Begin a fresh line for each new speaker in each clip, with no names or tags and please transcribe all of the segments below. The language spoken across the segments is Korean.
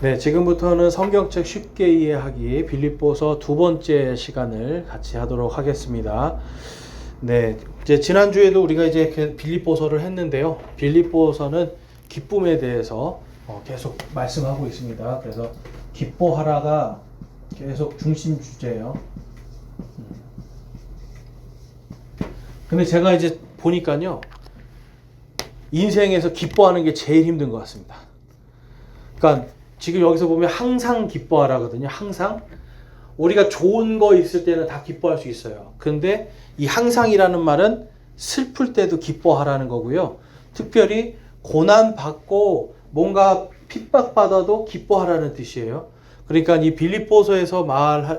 네, 지금부터는 성경책 쉽게 이해하기 빌립보서 두 번째 시간을 같이 하도록 하겠습니다. 네, 이제 지난주에도 우리가 이제 빌립보서를 했는데요. 빌립보서는 기쁨에 대해서 계속 말씀하고 있습니다. 그래서 기뻐하라가 계속 중심 주제예요. 근데 제가 이제 보니까요, 인생에서 기뻐하는 게 제일 힘든 것 같습니다. 그러니까 지금 여기서 보면 항상 기뻐하라거든요. 항상. 우리가 좋은 거 있을 때는 다 기뻐할 수 있어요. 근데 이 항상이라는 말은 슬플 때도 기뻐하라는 거고요. 특별히 고난 받고 뭔가 핍박받아도 기뻐하라는 뜻이에요. 그러니까 이 빌립보서에서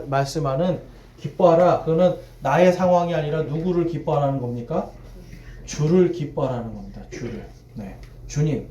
말씀하는 기뻐하라, 그거는 나의 상황이 아니라 누구를 기뻐하라는 겁니까? 주를 기뻐하라는 겁니다. 주를. 네. 주님.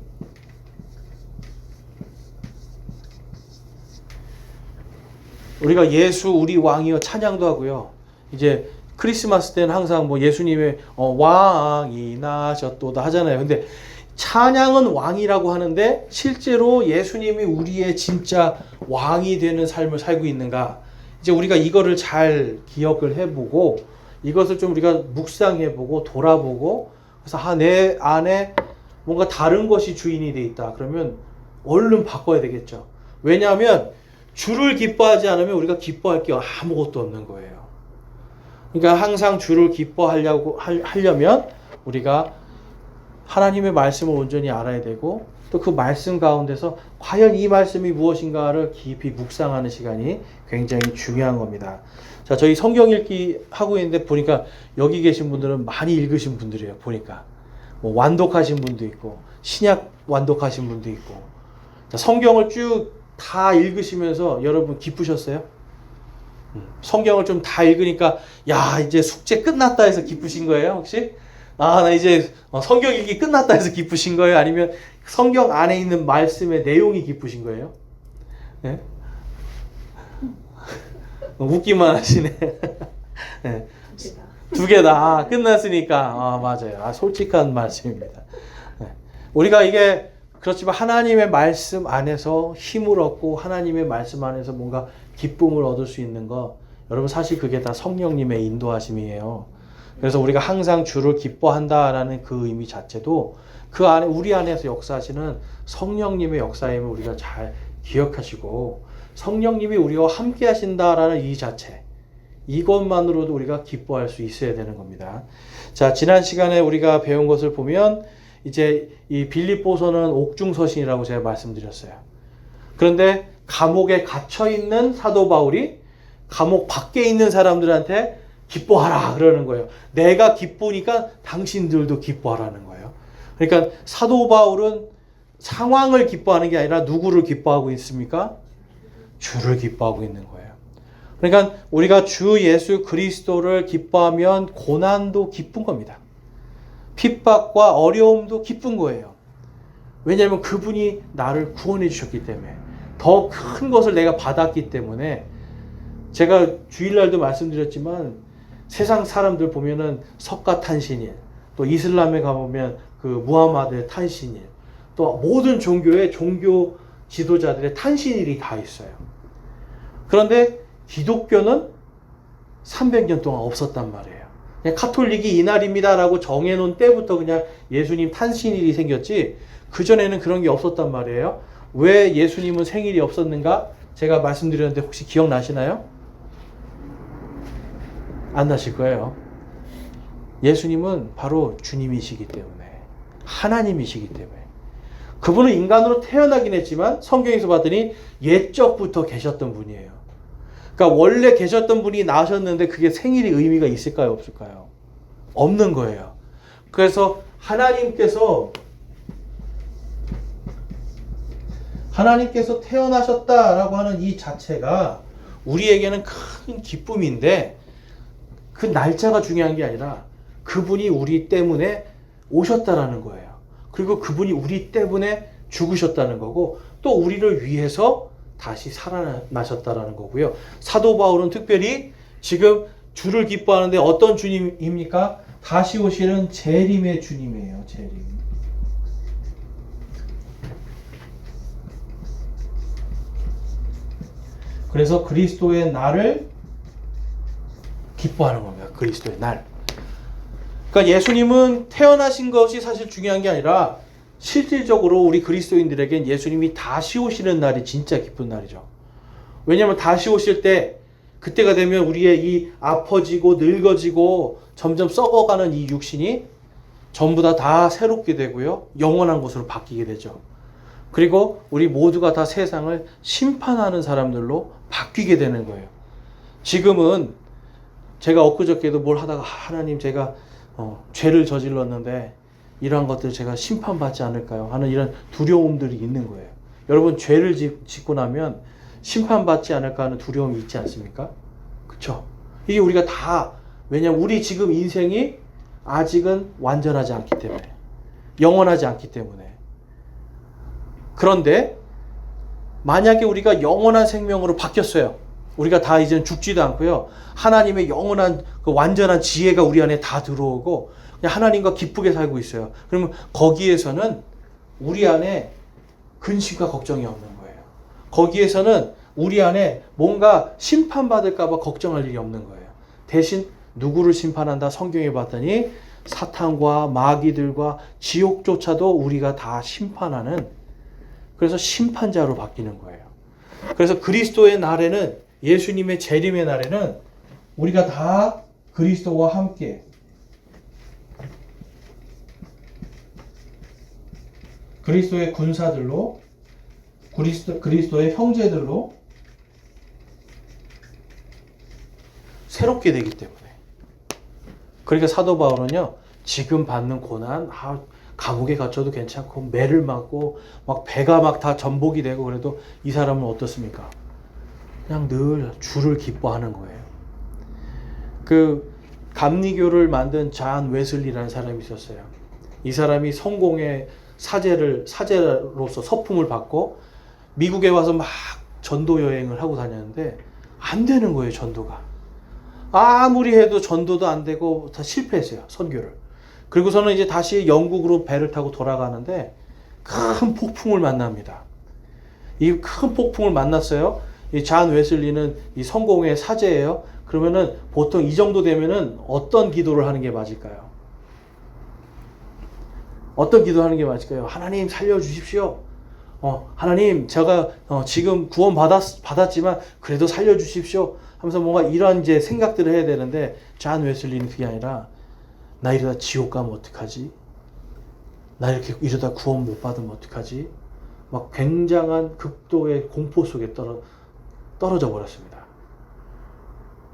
우리가 예수 우리 왕이여 찬양도 하고요. 이제 크리스마스 때는 항상 뭐 예수님의 왕이 나셨도다 하잖아요. 근데 찬양은 왕이라고 하는데 실제로 예수님이 우리의 진짜 왕이 되는 삶을 살고 있는가? 이제 우리가 이거를 잘 기억을 해보고 이것을 좀 우리가 묵상해보고 돌아보고, 그래서 내 안에 뭔가 다른 것이 주인이 돼 있다. 그러면 얼른 바꿔야 되겠죠. 왜냐하면 주를 기뻐하지 않으면 우리가 기뻐할 게 아무것도 없는 거예요. 그러니까 항상 주를 하려면 우리가 하나님의 말씀을 온전히 알아야 되고, 또 그 말씀 가운데서 과연 이 말씀이 무엇인가를 깊이 묵상하는 시간이 굉장히 중요한 겁니다. 자, 저희 성경 읽기 하고 있는데 보니까 여기 계신 분들은 많이 읽으신 분들이에요. 보니까 뭐 완독하신 분도 있고 신약 완독하신 분도 있고. 자, 성경을 쭉 다 읽으시면서 여러분 기쁘셨어요? 성경을 좀 다 읽으니까 야, 이제 숙제 끝났다 해서 기쁘신 거예요, 혹시? 나 이제 성경 읽기 끝났다 해서 기쁘신 거예요? 아니면 성경 안에 있는 말씀의 내용이 기쁘신 거예요? 네? 웃기만 하시네. 네. 두 개 다 끝났으니까. 맞아요. 솔직한 말씀입니다. 네. 우리가 이게 그렇지만 하나님의 말씀 안에서 힘을 얻고 하나님의 말씀 안에서 뭔가 기쁨을 얻을 수 있는 거, 여러분 사실 그게 다 성령님의 인도하심이에요. 그래서 우리가 항상 주를 기뻐한다라는 그 의미 자체도 그 안에 우리 안에서 역사하시는 성령님의 역사임을 우리가 잘 기억하시고, 성령님이 우리와 함께 하신다라는 이 자체, 이것만으로도 우리가 기뻐할 수 있어야 되는 겁니다. 자, 지난 시간에 우리가 배운 것을 보면 이제 이 빌립보서는 옥중서신이라고 제가 말씀드렸어요. 그런데 감옥에 갇혀 있는 사도 바울이 감옥 밖에 있는 사람들한테 기뻐하라 그러는 거예요. 내가 기쁘니까 당신들도 기뻐하라는 거예요. 그러니까 사도 바울은 상황을 기뻐하는 게 아니라 누구를 기뻐하고 있습니까? 주를 기뻐하고 있는 거예요. 그러니까 우리가 주 예수 그리스도를 기뻐하면 고난도 기쁜 겁니다. 핍박과 어려움도 기쁜 거예요. 왜냐하면 그분이 나를 구원해 주셨기 때문에, 더 큰 것을 내가 받았기 때문에. 제가 주일날도 말씀드렸지만 세상 사람들 보면은 석가탄신일, 또 이슬람에 가보면 그 무하마드의 탄신일, 또 모든 종교의 종교 지도자들의 탄신일이 다 있어요. 그런데 기독교는 300년 동안 없었단 말이에요. 그냥 카톨릭이 이날입니다라고 정해놓은 때부터 그냥 예수님 탄신일이 생겼지, 그전에는 그런 게 없었단 말이에요. 왜 예수님은 생일이 없었는가? 제가 말씀드렸는데 혹시 기억나시나요? 안 나실 거예요. 예수님은 바로 주님이시기 때문에, 하나님이시기 때문에. 그분은 인간으로 태어나긴 했지만 성경에서 봤더니 옛적부터 계셨던 분이에요. 그러니까 원래 계셨던 분이 나셨는데 그게 생일이 의미가 있을까요, 없을까요? 없는 거예요. 그래서 하나님께서 태어나셨다라고 하는 이 자체가 우리에게는 큰 기쁨인데, 그 날짜가 중요한 게 아니라 그분이 우리 때문에 오셨다라는 거예요. 그리고 그분이 우리 때문에 죽으셨다는 거고, 또 우리를 위해서 다시 살아나셨다라는 거고요. 사도 바울은 특별히 지금 주를 기뻐하는데 어떤 주님입니까? 다시 오시는 재림의 주님이에요. 재림. 그래서 그리스도의 날을 기뻐하는 겁니다. 그리스도의 날. 그러니까 예수님은 태어나신 것이 사실 중요한 게 아니라 실질적으로 우리 그리스도인들에겐 예수님이 다시 오시는 날이 진짜 기쁜 날이죠. 왜냐하면 다시 오실 때 그때가 되면 우리의 이 아파지고 늙어지고 점점 썩어가는 이 육신이 전부 다 새롭게 되고요. 영원한 것으로 바뀌게 되죠. 그리고 우리 모두가 다 세상을 심판하는 사람들로 바뀌게 되는 거예요. 지금은 제가 엊그저께도 뭘 하다가 하나님 제가 죄를 저질렀는데 이러한 것들 제가 심판받지 않을까요? 하는 이런 두려움들이 있는 거예요. 여러분 죄를 짓고 나면 심판받지 않을까 하는 두려움이 있지 않습니까? 그렇죠? 이게 우리가 다 왜냐하면 우리 지금 인생이 아직은 완전하지 않기 때문에 영원하지 않기 때문에 그런데 만약에 우리가 영원한 생명으로 바뀌었어요. 우리가 다 이제는 죽지도 않고요. 하나님의 영원한 그 완전한 지혜가 우리 안에 다 들어오고 그냥 하나님과 기쁘게 살고 있어요. 그러면 거기에서는 우리 안에 근심과 걱정이 없는 거예요. 거기에서는 우리 안에 뭔가 심판받을까 봐 걱정할 일이 없는 거예요. 대신 누구를 심판한다? 성경에 봤더니 사탄과 마귀들과 지옥조차도 우리가 다 심판하는 그래서 심판자로 바뀌는 거예요. 그래서 그리스도의 날에는 예수님의 재림의 날에는 우리가 다 그리스도와 함께 그리스도의 군사들로 그리스도의 형제들로 새롭게 되기 때문에 그러니까 사도 바울은요 지금 받는 고난 감옥에 갇혀도 괜찮고 매를 맞고 막 배가 막 다 전복이 되고 그래도 이 사람은 어떻습니까? 그냥 늘 주를 기뻐하는 거예요. 그 감리교를 만든 잔 웨슬리라는 사람이 있었어요. 이 사람이 성공의 사제로서 서품을 받고 미국에 와서 막 전도 여행을 하고 다녔는데 안 되는 거예요, 전도가. 아무리 해도 전도도 안 되고 다 실패했어요, 선교를. 그리고서는 이제 다시 영국으로 배를 타고 돌아가는데 큰 폭풍을 만납니다. 이 큰 폭풍을 만났어요. 이 잔 웨슬리는 이 성공의 사제예요. 그러면은 보통 이 정도 되면은 어떤 기도를 하는 게 맞을까요? 어떤 기도하는 게 맞을까요? 하나님 살려주십시오. 하나님 제가 지금 구원 받았지만 그래도 살려주십시오. 하면서 뭔가 이런 이제 생각들을 해야 되는데 잔 웨슬리는 그게 아니라 나 이러다 지옥 가면 어떡하지? 나 이렇게 이러다 구원 못 받으면 어떡하지? 막 굉장한 극도의 공포 속에 떨어져 버렸습니다.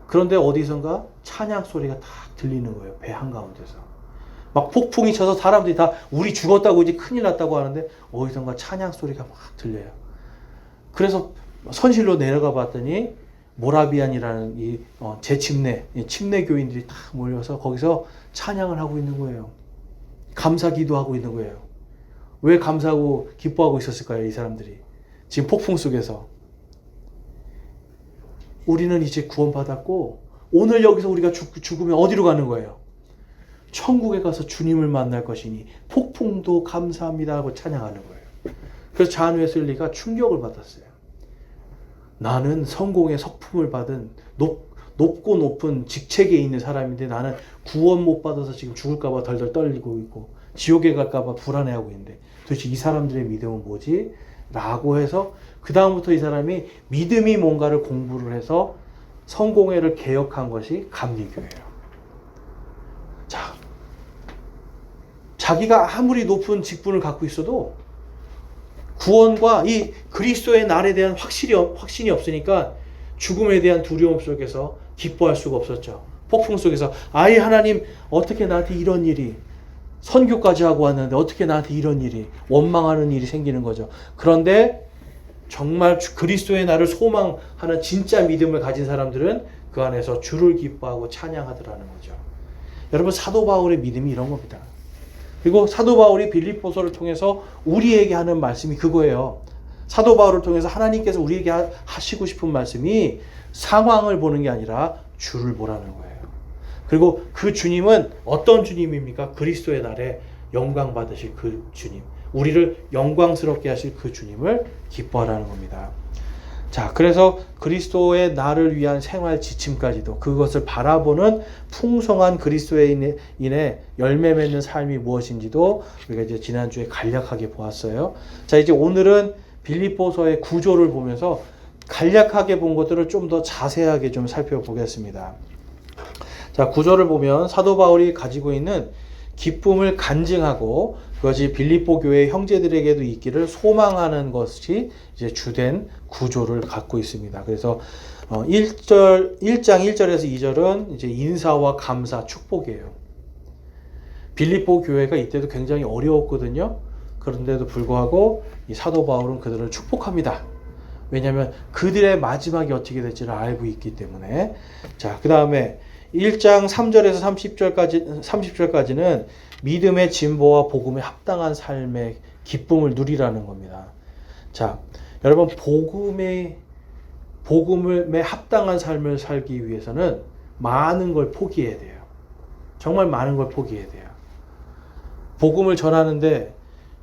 그런데 어디선가 찬양 소리가 딱 들리는 거예요. 배 한가운데서. 막 폭풍이 쳐서 사람들이 다 우리 죽었다고 이제 큰일 났다고 하는데 어디선가 찬양 소리가 막 들려요. 그래서 선실로 내려가 봤더니 모라비안이라는 이 침례 교인들이 다 몰려서 거기서 찬양을 하고 있는 거예요. 감사 기도하고 있는 거예요. 왜 감사하고 기뻐하고 있었을까요? 이 사람들이 지금 폭풍 속에서 우리는 이제 구원받았고 오늘 여기서 우리가 죽으면 어디로 가는 거예요? 천국에 가서 주님을 만날 것이니 폭풍도 감사합니다 하고 찬양하는 거예요. 그래서 잔 웨슬리가 충격을 받았어요. 나는 성공의 석품을 받은 높고 높은 직책에 있는 사람인데 나는 구원 못 받아서 지금 죽을까 봐 덜덜 떨리고 있고 지옥에 갈까 봐 불안해하고 있는데 도대체 이 사람들의 믿음은 뭐지? 라고 해서 그 다음부터 이 사람이 믿음이 뭔가를 공부를 해서 성공회를 개혁한 것이 감리교예요. 자, 자기가 아무리 높은 직분을 갖고 있어도 구원과 이 그리스도의 날에 대한 확신이 없으니까 죽음에 대한 두려움 속에서 기뻐할 수가 없었죠. 폭풍 속에서 아이 하나님 어떻게 나한테 이런 일이 선교까지 하고 왔는데 어떻게 나한테 이런 일이 원망하는 일이 생기는 거죠. 그런데 정말 그리스도의 날을 소망하는 진짜 믿음을 가진 사람들은 그 안에서 주를 기뻐하고 찬양하더라는 거죠. 여러분 사도 바울의 믿음이 이런 겁니다. 그리고 사도 바울이 빌립보서를 통해서 우리에게 하는 말씀이 그거예요. 사도 바울을 통해서 하나님께서 우리에게 하시고 싶은 말씀이 상황을 보는 게 아니라 주를 보라는 거예요. 그리고 그 주님은 어떤 주님입니까? 그리스도의 날에 영광 받으실 그 주님. 우리를 영광스럽게 하실 그 주님을 기뻐하라는 겁니다. 자, 그래서 그리스도의 나를 위한 생활 지침까지도 그것을 바라보는 풍성한 그리스도인의 열매 맺는 삶이 무엇인지도 우리가 이제 지난주에 간략하게 보았어요. 자, 이제 오늘은 빌립보서의 구조를 보면서 간략하게 본 것들을 좀 더 자세하게 좀 살펴보겠습니다. 자, 구조를 보면 사도 바울이 가지고 있는 기쁨을 간증하고 그것이 빌립보 교회 형제들에게도 있기를 소망하는 것이 이제 주된 구조를 갖고 있습니다. 그래서 1장 1절에서 2절은 이제 인사와 감사, 축복이에요. 빌립보 교회가 이때도 굉장히 어려웠거든요. 그런데도 불구하고 이 사도 바울은 그들을 축복합니다. 왜냐하면 그들의 마지막이 어떻게 될지를 알고 있기 때문에. 자, 그 다음에 1장 3절에서 30절까지는 믿음의 진보와 복음에 합당한 삶의 기쁨을 누리라는 겁니다. 자, 여러분, 복음에 합당한 삶을 살기 위해서는 많은 걸 포기해야 돼요. 정말 많은 걸 포기해야 돼요. 복음을 전하는데,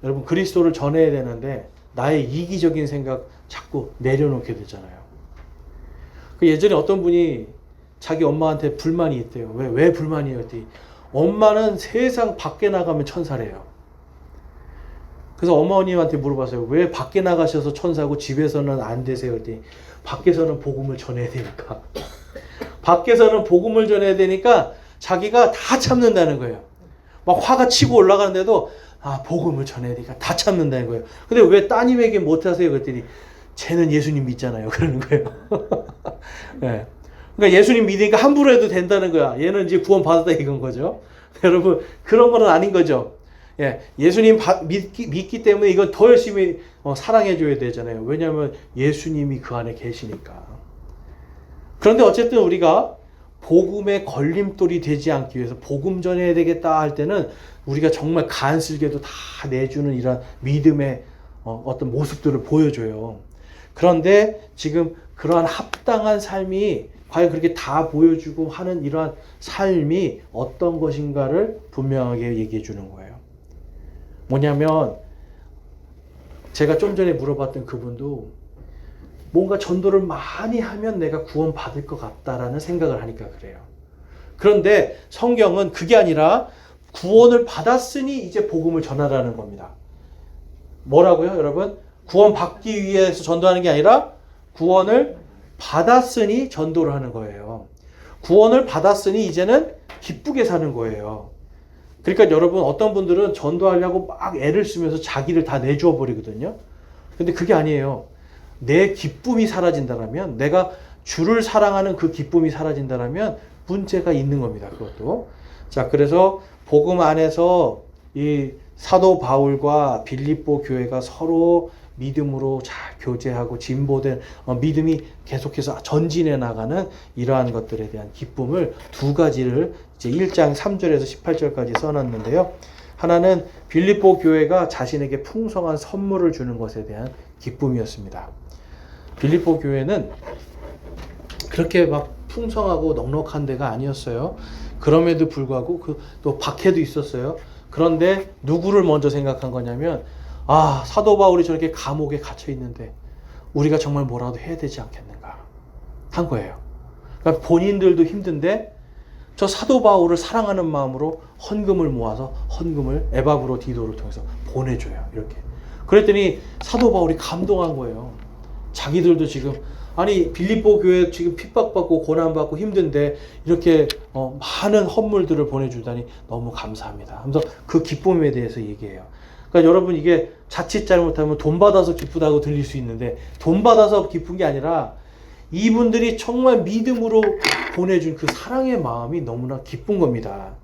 여러분, 그리스도를 전해야 되는데 나의 이기적인 생각 자꾸 내려놓게 되잖아요. 예전에 어떤 분이 자기 엄마한테 불만이 있대요. 왜 불만이에요? 그랬더니 엄마는 세상 밖에 나가면 천사래요. 그래서 어머님한테 물어봤어요. 왜 밖에 나가셔서 천사고 집에서는 안 되세요? 그랬더니 밖에서는 복음을 전해야 되니까. 밖에서는 복음을 전해야 되니까 자기가 다 참는다는 거예요. 막 화가 치고 올라가는데도 복음을 전해야 되니까 다 참는다는 거예요. 근데 왜 따님에게 못하세요? 그랬더니 쟤는 예수님 믿잖아요. 그러는 거예요. 네. 그러니까 예수님 믿으니까 함부로 해도 된다는 거야. 얘는 이제 구원 받았다 이건 거죠. 여러분, 그런 거는 아닌 거죠. 예, 예수님 믿기 때문에 이건 더 열심히 사랑해 줘야 되잖아요. 왜냐하면 예수님이 그 안에 계시니까. 그런데 어쨌든 우리가 복음의 걸림돌이 되지 않기 위해서 복음 전해야 되겠다 할 때는 우리가 정말 간슬게도 다 내주는 이런 믿음의 어떤 모습들을 보여줘요. 그런데 지금 그러한 합당한 삶이 과연 그렇게 다 보여주고 하는 이러한 삶이 어떤 것인가를 분명하게 얘기해 주는 거예요. 뭐냐면 제가 좀 전에 물어봤던 그분도 뭔가 전도를 많이 하면 내가 구원받을 것 같다라는 생각을 하니까 그래요. 그런데 성경은 그게 아니라 구원을 받았으니 이제 복음을 전하라는 겁니다. 뭐라고요, 여러분? 구원받기 위해서 전도하는 게 아니라 구원을 받았으니 전도를 하는 거예요. 구원을 받았으니 이제는 기쁘게 사는 거예요. 그러니까 여러분, 어떤 분들은 전도하려고 막 애를 쓰면서 자기를 다 내주어 버리거든요. 근데 그게 아니에요. 내 기쁨이 사라진다면, 내가 주를 사랑하는 그 기쁨이 사라진다면 문제가 있는 겁니다. 그것도. 자, 그래서 복음 안에서 이 사도 바울과 빌립보 교회가 서로 믿음으로 잘 교제하고 진보된 믿음이 계속해서 전진해 나가는 이러한 것들에 대한 기쁨을 두 가지를 이제 1장 3절에서 18절까지 써놨는데요. 하나는 빌립보 교회가 자신에게 풍성한 선물을 주는 것에 대한 기쁨이었습니다. 빌립보 교회는 그렇게 막 풍성하고 넉넉한 데가 아니었어요. 그럼에도 불구하고 또 박해도 있었어요. 그런데 누구를 먼저 생각한 거냐면 사도 바울이 저렇게 감옥에 갇혀 있는데 우리가 정말 뭐라도 해야 되지 않겠는가 한 거예요. 그러니까 본인들도 힘든데 저 사도 바울을 사랑하는 마음으로 헌금을 모아서 헌금을 에바브로 디도를 통해서 보내줘요. 이렇게. 그랬더니 사도 바울이 감동한 거예요. 자기들도 지금 빌립보 교회 지금 핍박받고 고난받고 힘든데 이렇게 많은 헌물들을 보내주다니 너무 감사합니다 하면서 그 기쁨에 대해서 얘기해요. 그러니까 여러분, 이게 자칫 잘못하면 돈 받아서 기쁘다고 들릴 수 있는데 돈 받아서 기쁜 게 아니라 이분들이 정말 믿음으로 보내준 그 사랑의 마음이 너무나 기쁜 겁니다.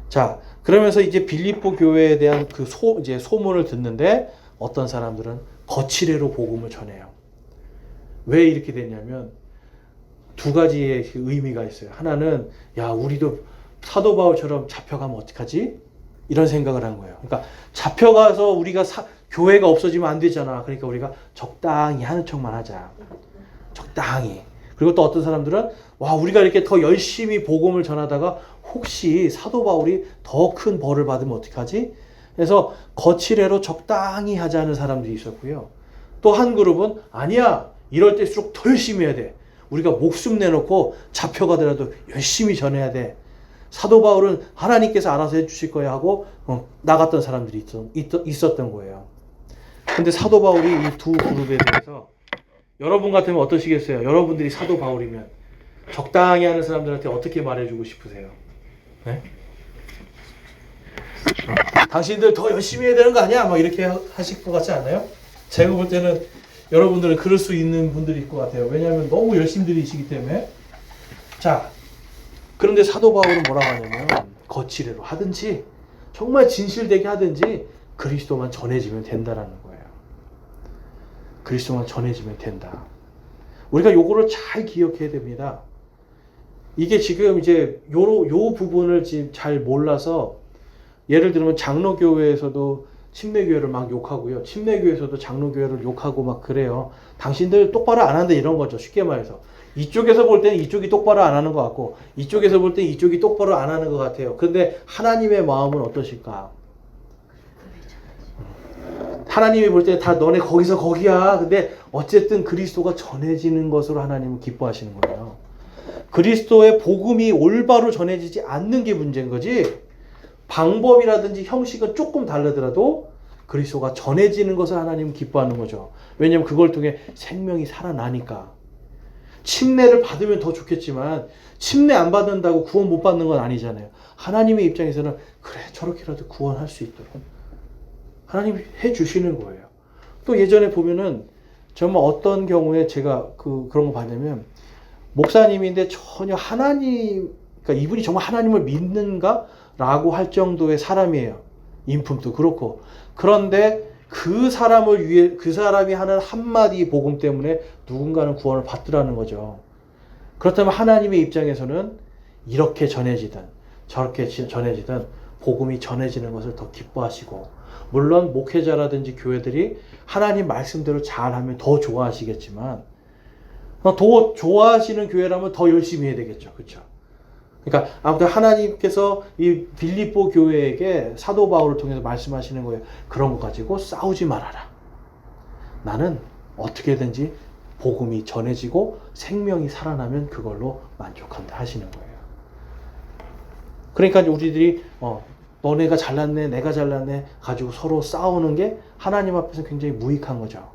자, 그러면서 이제 빌립보 교회에 대한 그 이제 소문을 듣는데 어떤 사람들은 거칠애로 복음을 전해요. 왜 이렇게 됐냐면 두 가지의 의미가 있어요. 하나는 우리도 사도 바울처럼 잡혀가면 어떡하지? 이런 생각을 한 거예요. 그러니까 잡혀가서 우리가 교회가 없어지면 안 되잖아. 그러니까 우리가 적당히 하는 척만 하자. 적당히. 그리고 또 어떤 사람들은 우리가 이렇게 더 열심히 복음을 전하다가 혹시 사도 바울이 더 큰 벌을 받으면 어떡하지? 그래서 거칠애로 적당히 하자는 사람들이 있었고요. 또 한 그룹은 아니야. 이럴 때일수록 더 열심히 해야 돼. 우리가 목숨 내놓고 잡혀가더라도 열심히 전해야 돼. 사도 바울은 하나님께서 알아서 해주실 거야 하고 나갔던 사람들이 있었던 거예요. 근데 사도 바울이 이 두 그룹에 대해서 여러분 같으면 어떠시겠어요? 여러분들이 사도 바울이면 적당히 하는 사람들한테 어떻게 말해주고 싶으세요? 네? 당신들 더 열심히 해야 되는 거 아니야? 막 이렇게 하실 것 같지 않아요? 제가 볼 때는 여러분들은 그럴 수 있는 분들일 것 같아요. 왜냐하면 너무 열심들이시기 때문에. 자, 그런데 사도 바울은 뭐라고 하냐면 거칠애로 하든지 정말 진실되게 하든지 그리스도만 전해지면 된다라는 거예요. 그리스도만 전해지면 된다. 우리가 요거를 잘 기억해야 됩니다. 이게 지금 이제 요 부분을 지금 잘 몰라서 예를 들면 장로교회에서도 침례교회를 막 욕하고요. 침례교회에서도 장로교회를 욕하고 막 그래요. 당신들 똑바로 안 한다 이런 거죠. 쉽게 말해서. 이쪽에서 볼 때는 이쪽이 똑바로 안 하는 것 같고 이쪽에서 볼 때는 이쪽이 똑바로 안 하는 것 같아요. 근데 하나님의 마음은 어떠실까? 하나님이 볼 때 다 너네 거기서 거기야. 근데 어쨌든 그리스도가 전해지는 것으로 하나님은 기뻐하시는 거예요. 그리스도의 복음이 올바로 전해지지 않는 게 문제인 거지. 방법이라든지 형식은 조금 다르더라도 그리스도가 전해지는 것을 하나님은 기뻐하는 거죠. 왜냐하면 그걸 통해 생명이 살아나니까. 침례를 받으면 더 좋겠지만 침례 안 받는다고 구원 못 받는 건 아니잖아요. 하나님의 입장에서는 그래 저렇게라도 구원할 수 있도록 하나님이 해주시는 거예요. 또 예전에 보면은 정말 어떤 경우에 제가 그런 거 봤냐면 목사님인데 전혀 그러니까 이분이 정말 하나님을 믿는가? 라고 할 정도의 사람이에요. 인품도 그렇고. 그런데 그 사람을 위해, 그 사람이 하는 한마디 복음 때문에 누군가는 구원을 받더라는 거죠. 그렇다면 하나님의 입장에서는 이렇게 전해지든 저렇게 전해지든 복음이 전해지는 것을 더 기뻐하시고, 물론 목회자라든지 교회들이 하나님 말씀대로 잘하면 더 좋아하시겠지만, 더 좋아하시는 교회라면 더 열심히 해야 되겠죠. 그렇죠? 그러니까 아무튼 하나님께서 이 빌립보 교회에게 사도 바울을 통해서 말씀하시는 거예요. 그런 거 가지고 싸우지 말아라. 나는 어떻게든지 복음이 전해지고 생명이 살아나면 그걸로 만족한다 하시는 거예요. 그러니까 우리들이 너네가 잘났네 내가 잘났네 가지고 서로 싸우는 게 하나님 앞에서 굉장히 무익한 거죠.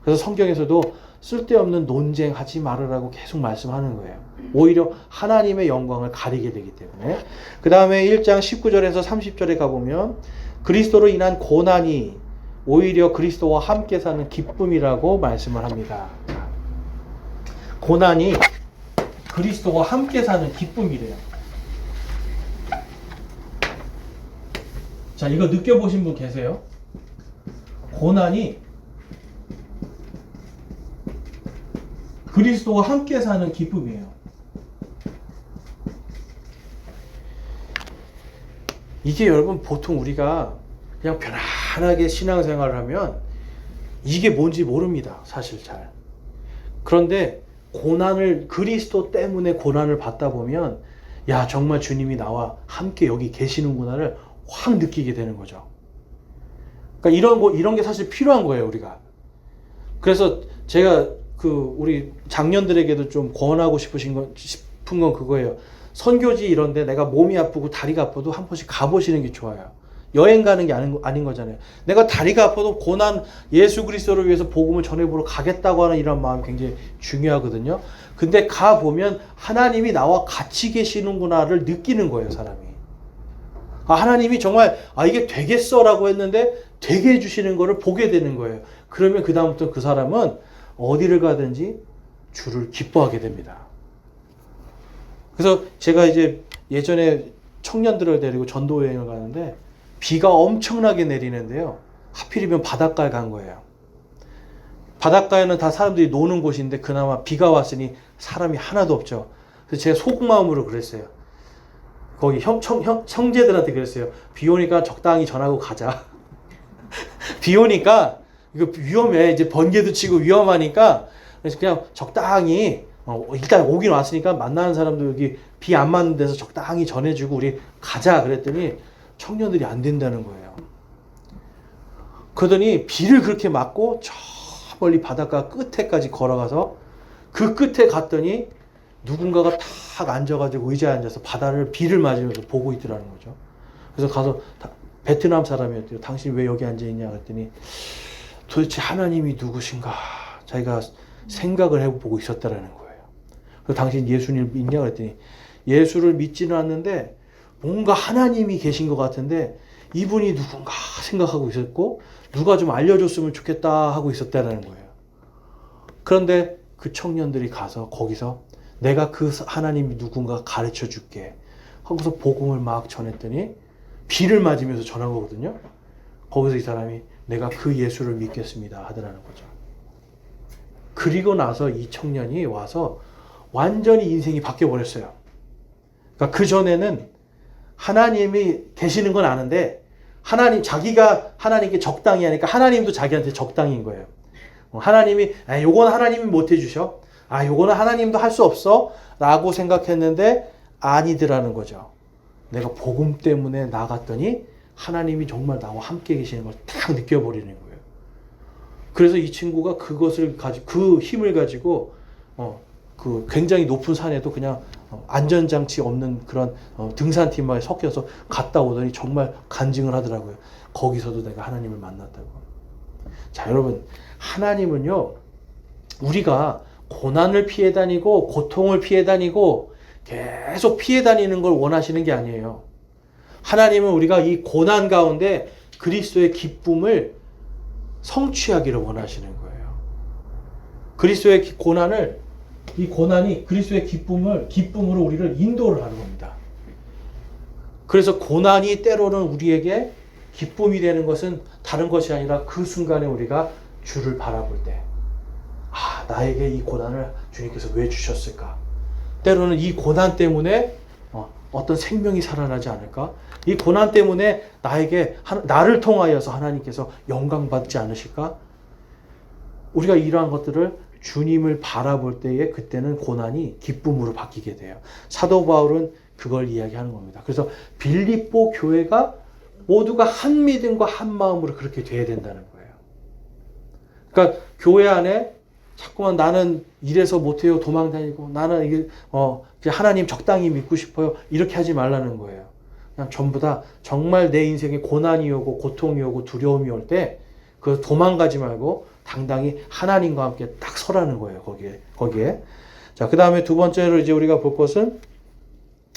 그래서 성경에서도 쓸데없는 논쟁하지 말으라고 계속 말씀하는 거예요. 오히려 하나님의 영광을 가리게 되기 때문에. 그 다음에 1장 19절에서 30절에 가보면 그리스도로 인한 고난이 오히려 그리스도와 함께 사는 기쁨이라고 말씀을 합니다. 고난이 그리스도와 함께 사는 기쁨이래요. 자, 이거 느껴보신 분 계세요? 고난이 그리스도와 함께 사는 기쁨이에요. 이게 여러분 보통 우리가 그냥 편안하게 신앙생활을 하면 이게 뭔지 모릅니다. 사실 잘. 그런데 그리스도 때문에 고난을 받다 보면 야 정말 주님이 나와 함께 여기 계시는구나를 확 느끼게 되는 거죠. 그러니까 이런 게 사실 필요한 거예요, 우리가. 그래서 제가 우리 장년들에게도 좀 권하고 싶은 건 그거예요. 선교지 이런데 내가 몸이 아프고 다리가 아파도 한 번씩 가보시는 게 좋아요. 여행 가는 게 아닌 거잖아요. 내가 다리가 아파도 고난 예수 그리스도를 위해서 복음을 전해보러 가겠다고 하는 이런 마음이 굉장히 중요하거든요. 근데 가보면 하나님이 나와 같이 계시는구나를 느끼는 거예요, 사람이. 하나님이 정말 이게 되겠어라고 했는데 되게 해주시는 거를 보게 되는 거예요. 그러면 그 다음부터 그 사람은 어디를 가든지 주를 기뻐하게 됩니다. 그래서 제가 이제 예전에 청년들을 데리고 전도 여행을 가는데 비가 엄청나게 내리는데요. 하필이면 바닷가에 간 거예요. 바닷가에는 다 사람들이 노는 곳인데 그나마 비가 왔으니 사람이 하나도 없죠. 그래서 제가 속마음으로 그랬어요. 거기 형제들한테 그랬어요. 비 오니까 적당히 전하고 가자. 비 오니까 이거 위험해. 이제 번개도 치고 위험하니까 그래서 그냥 적당히 일단 오긴 왔으니까 만나는 사람도 여기 비 안 맞는 데서 적당히 전해주고 우리 가자 그랬더니 청년들이 안 된다는 거예요. 그러더니 비를 그렇게 맞고 저 멀리 바닷가 끝에까지 걸어가서 그 끝에 갔더니 누군가가 탁 앉아가지고 의자에 앉아서 바다를 비를 맞으면서 보고 있더라는 거죠. 그래서 가서 베트남 사람이었대요. 당신 왜 여기 앉아있냐 그랬더니 도대체 하나님이 누구신가 자기가 생각을 해보고 있었다라는 거예요. 그래서 당신 예수님을 믿냐 그랬더니 예수를 믿지는 않는데 뭔가 하나님이 계신 것 같은데 이분이 누군가 생각하고 있었고 누가 좀 알려줬으면 좋겠다 하고 있었다는 거예요. 그런데 그 청년들이 가서 거기서 내가 그 하나님이 누군가 가르쳐 줄게 하고서 복음을 막 전했더니 비를 맞으면서 전한 거거든요. 거기서 이 사람이 내가 그 예수를 믿겠습니다 하더라는 거죠. 그리고 나서 이 청년이 와서 완전히 인생이 바뀌어 버렸어요. 그러니까 그 전에는 하나님이 계시는 건 아는데 자기가 하나님께 적당히 하니까 하나님도 자기한테 적당인 거예요. 하나님이 요건 하나님이 못 해주셔. 요거는 하나님도 할 수 없어 라고 생각했는데 아니더라는 거죠. 내가 복음 때문에 나갔더니 하나님이 정말 나와 함께 계시는 걸 딱 느껴버리는 거예요. 그래서 이 친구가 그것을 가지고 그 힘을 가지고 그 굉장히 높은 산에도 그냥 안전장치 없는 그런 등산팀에 섞여서 갔다 오더니 정말 간증을 하더라고요. 거기서도 내가 하나님을 만났다고. 자, 여러분, 하나님은요, 우리가 고난을 피해 다니고 고통을 피해 다니고 계속 피해 다니는 걸 원하시는 게 아니에요. 하나님은 우리가 이 고난 가운데 그리스도의 기쁨을 성취하기를 원하시는 거예요. 그리스도의 고난을 이 고난이 그리스도의 기쁨으로 우리를 인도를 하는 겁니다. 그래서 고난이 때로는 우리에게 기쁨이 되는 것은 다른 것이 아니라 그 순간에 우리가 주를 바라볼 때, 나에게 이 고난을 주님께서 왜 주셨을까? 때로는 이 고난 때문에 어떤 생명이 살아나지 않을까? 이 고난 때문에 나를 통하여서 하나님께서 영광 받지 않으실까? 우리가 이러한 것들을 주님을 바라볼 때에 그때는 고난이 기쁨으로 바뀌게 돼요. 사도 바울은 그걸 이야기하는 겁니다. 그래서 빌립보 교회가 모두가 한 믿음과 한 마음으로 그렇게 돼야 된다는 거예요. 그러니까 교회 안에 자꾸만 나는 이래서 못해요, 도망 다니고 나는 이게 하나님 적당히 믿고 싶어요, 이렇게 하지 말라는 거예요. 그냥 전부 다 정말 내 인생에 고난이 오고 고통이 오고 두려움이 올 때 그 도망가지 말고 당당히 하나님과 함께 딱 서라는 거예요. 거기에. 자, 그 다음에 두 번째로 이제 우리가 볼 것은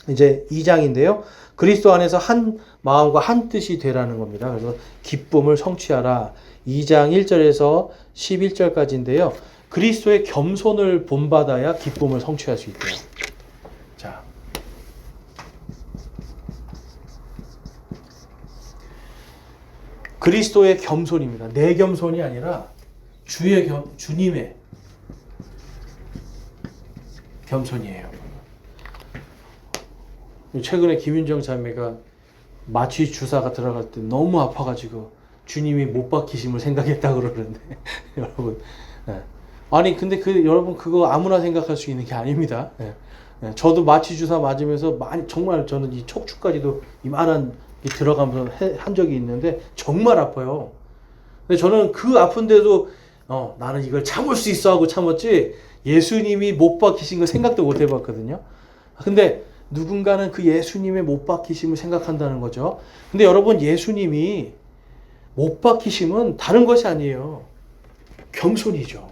이제 2장인데요. 그리스도 안에서 한 마음과 한 뜻이 되라는 겁니다. 그래서 기쁨을 성취하라. 2장 1절에서 11절까지인데요. 그리스도의 겸손을 본받아야 기쁨을 성취할 수 있대요. 자, 그리스도의 겸손입니다. 내 겸손이 아니라 주님의 겸손이에요. 최근에 김윤정 자매가 마취 주사가 들어갈 때 너무 아파가지고 주님이 못 박히심을 생각했다 그러는데 여러분, 아니 근데 여러분 그거 아무나 생각할 수 있는 게 아닙니다. 저도 마취 주사 맞으면서 정말 저는 이 척추까지도 이만한 게 들어가면서 한 적이 있는데 정말 아파요. 근데 저는 그 아픈데도 나는 이걸 참을 수 있어 하고 참았지 예수님이 못 박히신 거 생각도 못 해봤거든요. 근데 누군가는 그 예수님의 못 박히심을 생각한다는 거죠. 근데 여러분, 예수님이 못 박히심은 다른 것이 아니에요. 겸손이죠.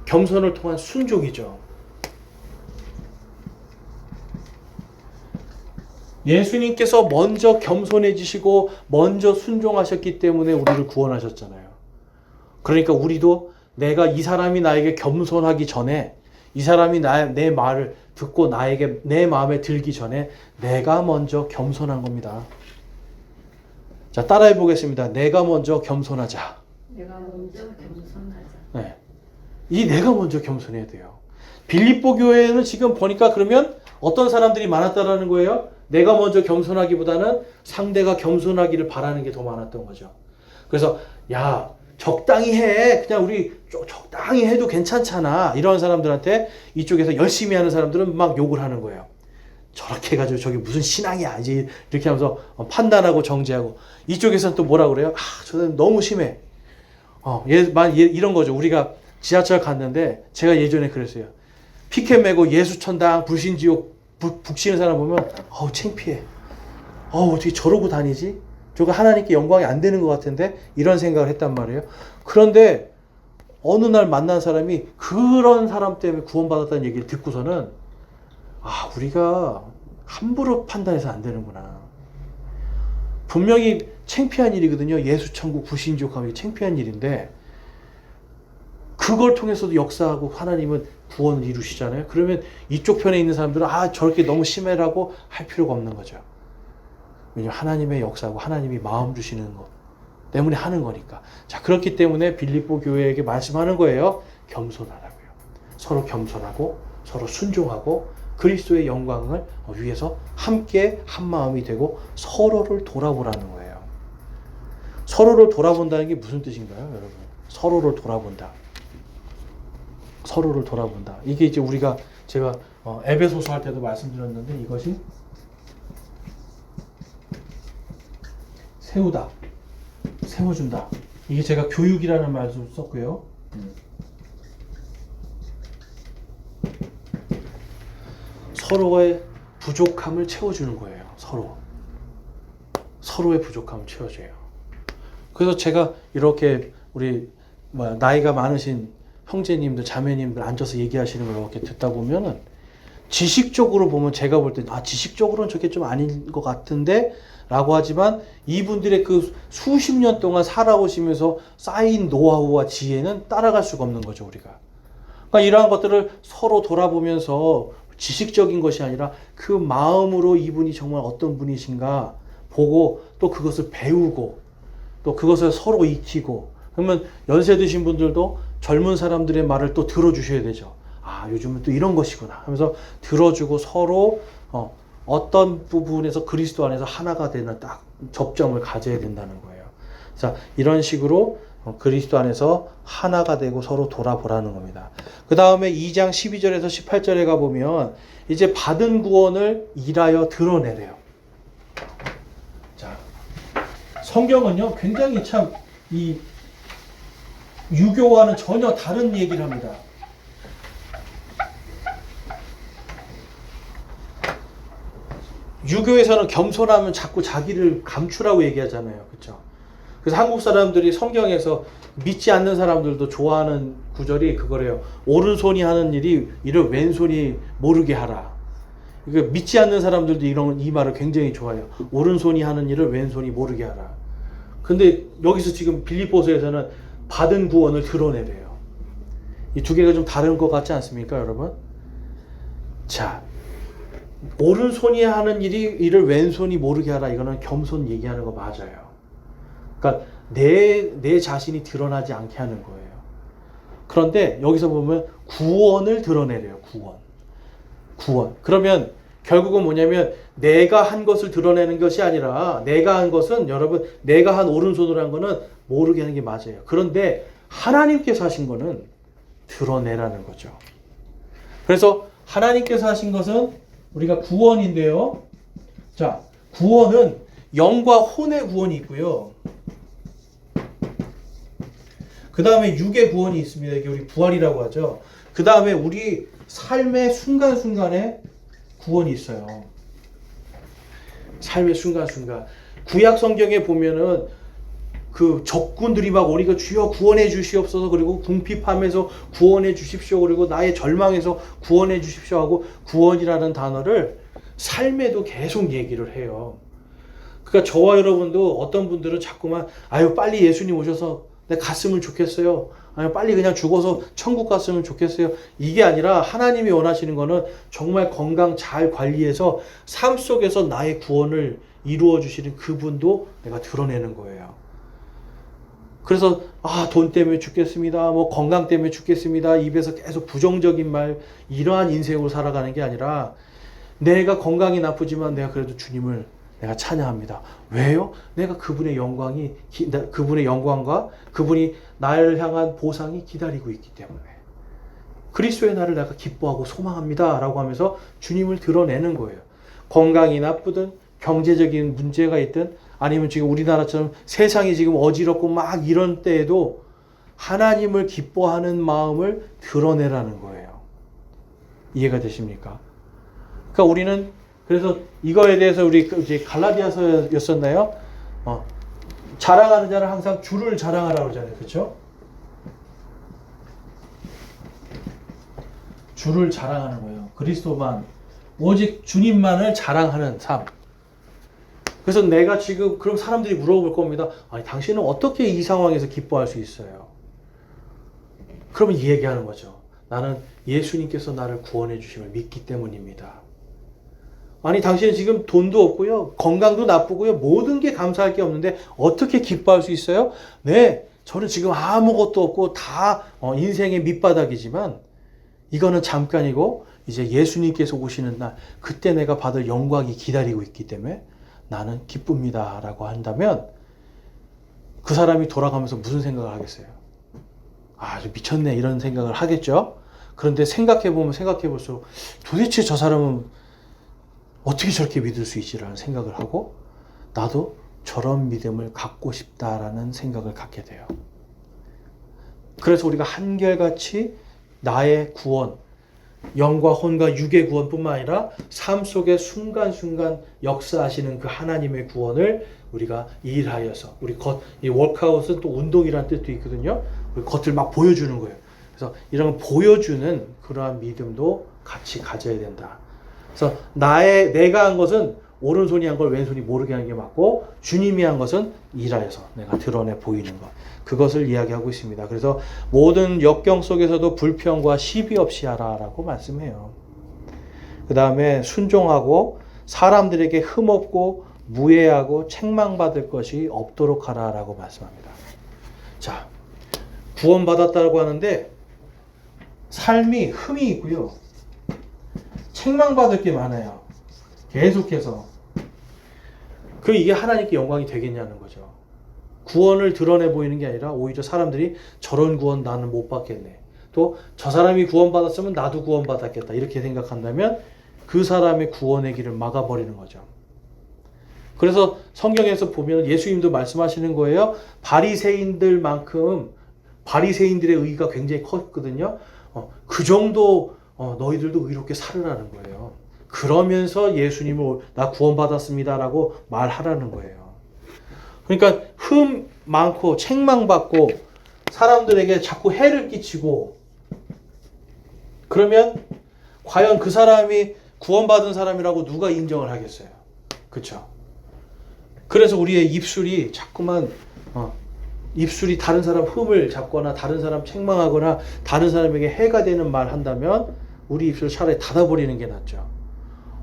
겸손을 통한 순종이죠. 예수님께서 먼저 겸손해지시고 먼저 순종하셨기 때문에 우리를 구원하셨잖아요. 그러니까 우리도 내가 이 사람이 나에게 겸손하기 전에, 이 사람이 내 말을 듣고 내 마음에 들기 전에 내가 먼저 겸손한 겁니다. 자, 따라해 보겠습니다. 내가 먼저 겸손하자.
내가 먼저 겸손하자.
네. 이 내가 먼저 겸손해야 돼요. 빌립보 교회는 지금 보니까 그러면 어떤 사람들이 많았다라는 거예요? 내가 먼저 겸손하기보다는 상대가 겸손하기를 바라는 게 더 많았던 거죠. 그래서 야, 적당히 해. 그냥 우리 적당히 해도 괜찮잖아. 이런 사람들한테 이쪽에서 열심히 하는 사람들은 막 욕을 하는 거예요. 저렇게 해가지고 저게 무슨 신앙이야. 이제 이렇게 하면서 판단하고 정죄하고, 이쪽에서는 또 뭐라 그래요? 저 사람 너무 심해. 이런 거죠. 우리가 지하철 갔는데 제가 예전에 그랬어요. 피켓 메고 예수천당 불신지옥 북치는 사람 보면 창피해. 어떻게 저러고 다니지? 저거 하나님께 영광이 안 되는 것 같은데 이런 생각을 했단 말이에요. 그런데 어느 날 만난 사람이 그런 사람 때문에 구원받았다는 얘기를 듣고서는 우리가 함부로 판단해서 안 되는구나. 분명히 창피한 일이거든요. 예수천국 불신지옥 하면 창피한 일인데 그걸 통해서도 역사하고 하나님은 구원을 이루시잖아요. 그러면 이쪽 편에 있는 사람들은 저렇게 너무 심해라고 할 필요가 없는 거죠. 왜냐하면 하나님의 역사하고 하나님이 마음 주시는 것 때문에 하는 거니까. 자, 그렇기 때문에 빌립보 교회에게 말씀하는 거예요. 겸손하라고요. 서로 겸손하고 서로 순종하고 그리스도의 영광을 위해서 함께 한 마음이 되고 서로를 돌아보라는 거예요. 서로를 돌아본다는 게 무슨 뜻인가요, 여러분? 서로를 돌아본다. 서로를 돌아본다. 이게 이제 제가 에베소서 할 때도 말씀드렸는데 이것이 세우다, 세워준다. 이게 제가 교육이라는 말도 썼고요. 서로의 부족함을 채워주는 거예요. 서로의 부족함을 채워줘요. 그래서 제가 이렇게 우리 나이가 많으신 형제님들, 자매님들 앉아서 얘기하시는 걸 이렇게 듣다 보면은 지식적으로 보면 제가 볼 때 지식적으로는 저게 좀 아닌 것 같은데 라고 하지만 이분들의 그 수십 년 동안 살아오시면서 쌓인 노하우와 지혜는 따라갈 수가 없는 거죠, 우리가. 그러니까 이러한 것들을 서로 돌아보면서 지식적인 것이 아니라 그 마음으로 이분이 정말 어떤 분이신가 보고 또 그것을 배우고 또 그것을 서로 익히고 그러면 연세 드신 분들도 젊은 사람들의 말을 또 들어주셔야 되죠. 요즘은 또 이런 것이구나 하면서 들어주고 서로 어떤 부분에서 그리스도 안에서 하나가 되는 딱 접점을 가져야 된다는 거예요. 자, 이런 식으로 그리스도 안에서 하나가 되고 서로 돌아보라는 겁니다. 그 다음에 2장 12절에서 18절에 가보면 이제 받은 구원을 일하여 드러내래요. 자, 성경은요 굉장히 참 이 유교와는 전혀 다른 얘기를 합니다. 유교에서는 겸손하면 자꾸 자기를 감추라고 얘기하잖아요. 그렇죠? 그래서 한국 사람들이 성경에서 믿지 않는 사람들도 좋아하는 구절이 그거래요. 오른손이 하는 일을 왼손이 모르게 하라. 그러니까 믿지 않는 사람들도 이 말을 굉장히 좋아해요. 오른손이 하는 일을 왼손이 모르게 하라. 근데 여기서 지금 빌립보서에서는 받은 구원을 드러내래요. 이 두 개가 좀 다른 것 같지 않습니까, 여러분? 자, 오른손이 하는 일을 왼손이 모르게 하라. 이거는 겸손 얘기하는 거 맞아요. 그러니까 내 자신이 드러나지 않게 하는 거예요. 그런데 여기서 보면 구원을 드러내래요. 구원. 그러면 결국은 뭐냐면 내가 한 것을 드러내는 것이 아니라 내가 한 것은 여러분 내가 한 오른손으로 한 거는 모르게 하는 게 맞아요. 그런데 하나님께서 하신 거는 드러내라는 거죠. 그래서 하나님께서 하신 것은 우리가 구원인데요. 자, 구원은 영과 혼의 구원이 있고요. 그 다음에 육의 구원이 있습니다. 이게 우리 부활이라고 하죠. 그 다음에 우리 삶의 순간순간에 구원이 있어요. 삶의 순간순간. 구약 성경에 보면은 그 적군들이 막 우리가 주여 구원해 주시옵소서 그리고 궁핍함에서 구원해 주십시오 그리고 나의 절망에서 구원해 주십시오 하고 구원이라는 단어를 삶에도 계속 얘기를 해요. 그러니까 저와 여러분도 어떤 분들은 자꾸만 빨리 예수님 오셔서 내가 갔으면 좋겠어요. 빨리 그냥 죽어서 천국 갔으면 좋겠어요. 이게 아니라 하나님이 원하시는 거는 정말 건강 잘 관리해서 삶 속에서 나의 구원을 이루어 주시는 그분도 내가 드러내는 거예요. 그래서 돈 때문에 죽겠습니다. 건강 때문에 죽겠습니다. 입에서 계속 부정적인 말 이러한 인생으로 살아가는 게 아니라 내가 건강이 나쁘지만 내가 그래도 주님을 내가 찬양합니다. 왜요? 내가 그분의 영광과 그분이 나를 향한 보상이 기다리고 있기 때문에 그리스도의 날을 내가 기뻐하고 소망합니다. 라고 하면서 주님을 드러내는 거예요. 건강이 나쁘든 경제적인 문제가 있든 아니면 지금 우리나라처럼 세상이 지금 어지럽고 막 이런 때에도 하나님을 기뻐하는 마음을 드러내라는 거예요. 이해가 되십니까? 그러니까 우리는 그래서 이거에 대해서 우리 이제 갈라디아서였었나요? 자랑하는 자는 항상 주를 자랑하라고 그러잖아요. 그렇죠? 주를 자랑하는 거예요. 그리스도만, 오직 주님만을 자랑하는 삶. 그래서 내가 지금, 그럼 사람들이 물어볼 겁니다. 아니, 당신은 어떻게 이 상황에서 기뻐할 수 있어요? 그러면 이 얘기하는 거죠. 나는 예수님께서 나를 구원해 주심을 믿기 때문입니다. 아니, 당신은 지금 돈도 없고요, 건강도 나쁘고요, 모든 게 감사할 게 없는데 어떻게 기뻐할 수 있어요? 네, 저는 지금 아무것도 없고 다 인생의 밑바닥이지만 이거는 잠깐이고 이제 예수님께서 오시는 날, 그때 내가 받을 영광이 기다리고 있기 때문에 나는 기쁩니다 라고 한다면 그 사람이 돌아가면서 무슨 생각을 하겠어요? 아, 미쳤네 이런 생각을 하겠죠. 그런데 생각해보면 생각해볼수록 도대체 저 사람은 어떻게 저렇게 믿을 수 있지라는 생각을 하고 나도 저런 믿음을 갖고 싶다라는 생각을 갖게 돼요. 그래서 우리가 한결같이 나의 구원, 영과 혼과 육의 구원뿐만 아니라 삶 속의 순간순간 역사하시는 그 하나님의 구원을 우리가 일하여서, 이 워크아웃은 또 운동이라는 뜻도 있거든요. 우리 겉을 막 보여주는 거예요. 그래서 이런 보여주는 그러한 믿음도 같이 가져야 된다. 그래서 내가 한 것은 오른손이 한 걸 왼손이 모르게 하는 게 맞고, 주님이 한 것은 일하여서 내가 드러내 보이는 것, 그것을 이야기하고 있습니다. 그래서 모든 역경 속에서도 불평과 시비 없이 하라라고 말씀해요. 그 다음에 순종하고 사람들에게 흠없고 무해하고 책망받을 것이 없도록 하라라고 말씀합니다. 자, 구원받았다고 하는데 삶이 흠이 있고요, 책망받을 게 많아요. 계속해서. 이게 하나님께 영광이 되겠냐는 거죠. 구원을 드러내 보이는 게 아니라 오히려 사람들이 저런 구원 나는 못 받겠네, 또 저 사람이 구원받았으면 나도 구원받았겠다 이렇게 생각한다면 그 사람의 구원의 길을 막아버리는 거죠. 그래서 성경에서 보면 예수님도 말씀하시는 거예요. 바리새인들만큼 바리새인들의 의가 굉장히 컸거든요. 그 정도 너희들도 의롭게 살으라는 거예요. 그러면서 예수님을 나 구원받았습니다라고 말하라는 거예요. 그러니까 흠 많고 책망받고 사람들에게 자꾸 해를 끼치고 그러면 과연 그 사람이 구원받은 사람이라고 누가 인정을 하겠어요? 그렇죠? 그래서 우리의 입술이 자꾸만 입술이 다른 사람 흠을 잡거나 다른 사람 책망하거나 다른 사람에게 해가 되는 말 한다면 우리 입술 차라리 닫아버리는 게 낫죠.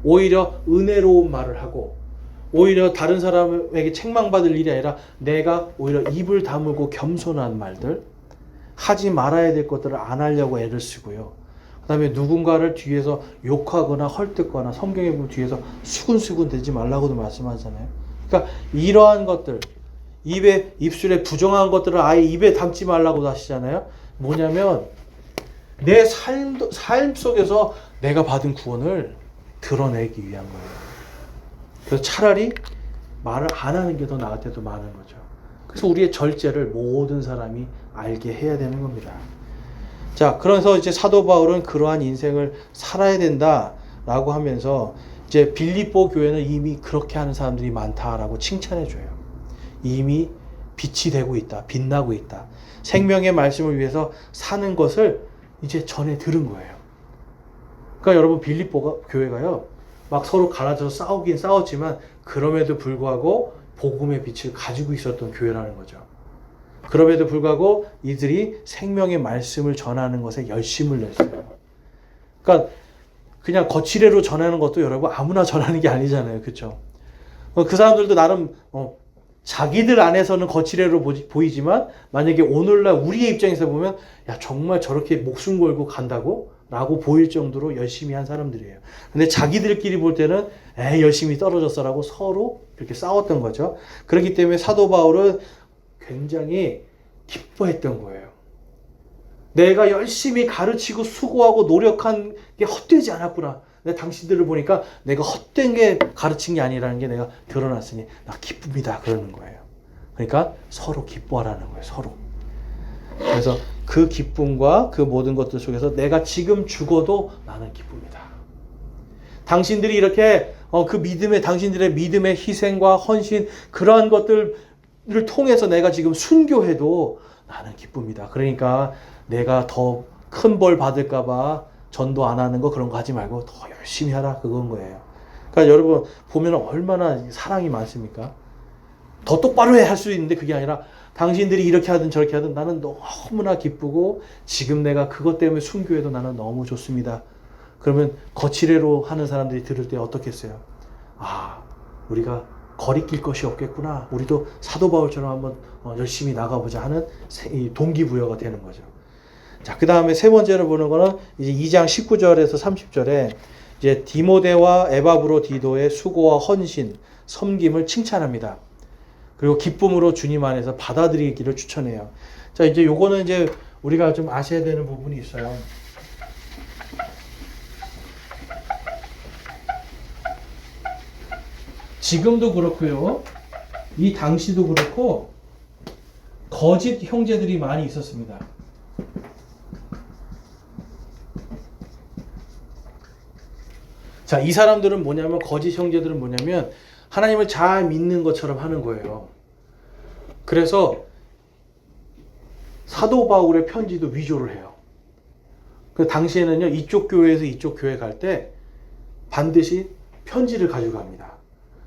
오히려 은혜로운 말을 하고 오히려 다른 사람에게 책망받을 일이 아니라 내가 오히려 입을 다물고 겸손한 말들, 하지 말아야 될 것들을 안 하려고 애를 쓰고요. 그 다음에 누군가를 뒤에서 욕하거나 헐뜯거나, 성경에 보면 뒤에서 수근수근 대지 말라고도 말씀하잖아요. 그러니까 이러한 것들, 입술에 부정한 것들을 아예 입에 담지 말라고 하시잖아요. 뭐냐면 내 삶 속에서 내가 받은 구원을 드러내기 위한 거예요. 그래서 차라리 말을 안 하는 게 더 나을 때도 많은 거죠. 그래서 우리의 절제를 모든 사람이 알게 해야 되는 겁니다. 자, 그래서 이제 사도 바울은 그러한 인생을 살아야 된다라고 하면서 이제 빌립보 교회는 이미 그렇게 하는 사람들이 많다라고 칭찬해 줘요. 이미 빛이 되고 있다, 빛나고 있다. 생명의 말씀을 위해서 사는 것을 이제 전에 들은 거예요. 그러니까 여러분, 빌립보 교회가요, 막 서로 갈라져서 싸우긴 싸웠지만 그럼에도 불구하고 복음의 빛을 가지고 있었던 교회라는 거죠. 그럼에도 불구하고 이들이 생명의 말씀을 전하는 것에 열심을 냈어요. 그러니까 그냥 거칠애로 전하는 것도 여러분 아무나 전하는 게 아니잖아요. 그렇죠? 그 사람들도 나름 자기들 안에서는 거칠애로 보이지만 만약에 오늘날 우리의 입장에서 보면 야, 정말 저렇게 목숨 걸고 간다고? 라고 보일 정도로 열심히 한 사람들이에요. 근데 자기들끼리 볼 때는 열심히 떨어졌어라고 서로 이렇게 싸웠던 거죠. 그렇기 때문에 사도 바울은 굉장히 기뻐했던 거예요. 내가 열심히 가르치고 수고하고 노력한 게 헛되지 않았구나. 내가 당신들을 보니까 내가 헛된 게 가르친 게 아니라는 게 내가 드러났으니 나 기쁩니다. 그러는 거예요. 그러니까 서로 기뻐하라는 거예요. 서로. 그래서 그 기쁨과 그 모든 것들 속에서 내가 지금 죽어도 나는 기쁩니다. 당신들이 이렇게 그 믿음의 당신들의 믿음의 희생과 헌신 그러한 것들을 통해서 내가 지금 순교해도 나는 기쁩니다. 그러니까 내가 더 큰 벌 받을까 봐 전도 안 하는 거 그런 거 하지 말고 더 열심히 하라 그건 거예요. 그러니까 여러분 보면 얼마나 사랑이 많습니까? 더 똑바로 해 할 수 있는데 그게 아니라 당신들이 이렇게 하든 저렇게 하든 나는 너무나 기쁘고 지금 내가 그것 때문에 순교해도 나는 너무 좋습니다. 그러면 거칠애로 하는 사람들이 들을 때 어떻겠어요? 아, 우리가 거리낄 것이 없겠구나. 우리도 사도 바울처럼 한번 열심히 나가보자 하는 동기부여가 되는 거죠. 자, 그 다음에 세 번째로 보는 거는 이제 2장 19절에서 30절에 이제 디모데와 에바브로디도의 수고와 헌신, 섬김을 칭찬합니다. 그리고 기쁨으로 주님 안에서 받아들이기를 추천해요. 자, 이제 요거는 이제 우리가 좀 아셔야 되는 부분이 있어요. 지금도 그렇고요. 이 당시도 그렇고 거짓 형제들이 많이 있었습니다. 자, 이 사람들은 뭐냐면 거짓 형제들은 뭐냐면 하나님을 잘 믿는 것처럼 하는 거예요. 그래서 사도 바울의 편지도 위조를 해요. 그 당시에는요, 이쪽 교회에서 이쪽 교회 갈 때 반드시 편지를 가지고 갑니다.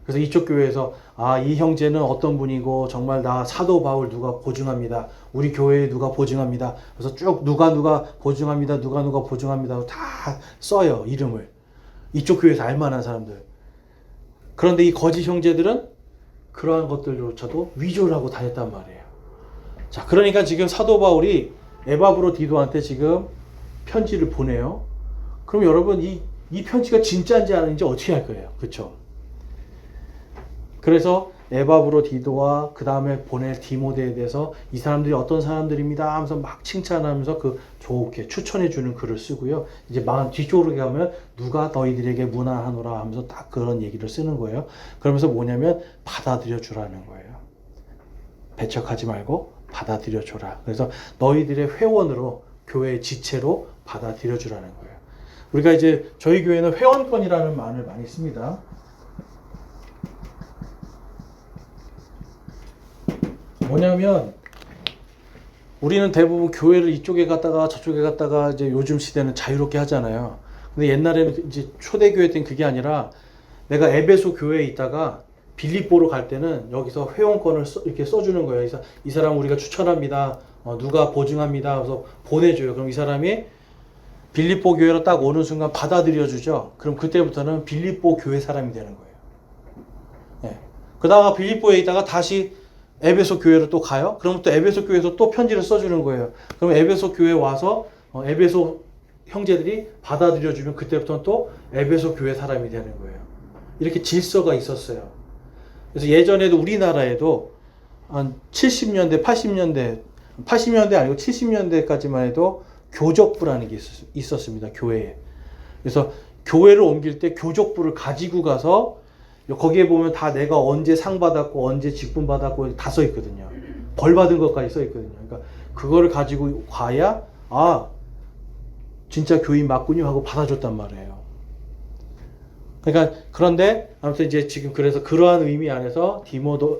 그래서 이쪽 교회에서 이 형제는 어떤 분이고 정말 나 사도 바울 누가 보증합니다. 우리 교회에 누가 보증합니다. 그래서 쭉 누가 보증합니다. 누가 보증합니다. 다 써요, 이름을. 이쪽 교회에서 알만한 사람들. 그런데 이 거짓 형제들은 그러한 것들조차도 위조를 하고 다녔단 말이에요. 자, 그러니까 지금 사도 바울이 에바브로디도한테 지금 편지를 보내요. 그럼 여러분 이 편지가 진짜인지 아닌지 어떻게 할 거예요? 그렇죠? 그래서 에바브로디도와 그 다음에 보낼 디모데에 대해서 이 사람들이 어떤 사람들입니다 하면서 막 칭찬하면서 그 좋게 추천해 주는 글을 쓰고요. 이제 뒤쪽으로 가면 누가 너희들에게 문안하노라 하면서 딱 그런 얘기를 쓰는 거예요. 그러면서 뭐냐면 받아들여 주라는 거예요. 배척하지 말고 받아들여 줘라. 그래서 너희들의 회원으로 교회의 지체로 받아들여 주라는 거예요. 우리가 이제 저희 교회는 회원권이라는 말을 많이 씁니다. 뭐냐면 우리는 대부분 교회를 이쪽에 갔다가 저쪽에 갔다가 이제 요즘 시대는 자유롭게 하잖아요. 근데 옛날에는 이제 초대교회 때는 그게 아니라 내가 에베소 교회에 있다가 빌립보로 갈 때는 여기서 회원권을 이렇게 써주는 거예요. 그래서 이 사람 우리가 추천합니다. 누가 보증합니다. 그래서 보내줘요. 그럼 이 사람이 빌립보 교회로 딱 오는 순간 받아들여 주죠. 그럼 그때부터는 빌립보 교회 사람이 되는 거예요. 네. 그러다가 빌립보에 있다가 다시 에베소 교회로 또 가요. 그럼 또 에베소 교회에서 또 편지를 써주는 거예요. 그럼 에베소 교회 와서 에베소 형제들이 받아들여주면 그때부터는 또 에베소 교회 사람이 되는 거예요. 이렇게 질서가 있었어요. 그래서 예전에도 우리나라에도 한 70년대, 80년대 아니고 70년대까지만 해도 교적부라는 게 있었습니다. 교회에. 그래서 교회를 옮길 때 교적부를 가지고 가서 거기에 보면 다 내가 언제 상 받았고 언제 직분 받았고 다 써 있거든요. 벌 받은 것까지 써 있거든요. 그러니까 그거를 가지고 가야 진짜 교인 맞군요 하고 받아줬단 말이에요. 그러니까 그런데 아무튼 이제 지금 그래서 그러한 의미 안에서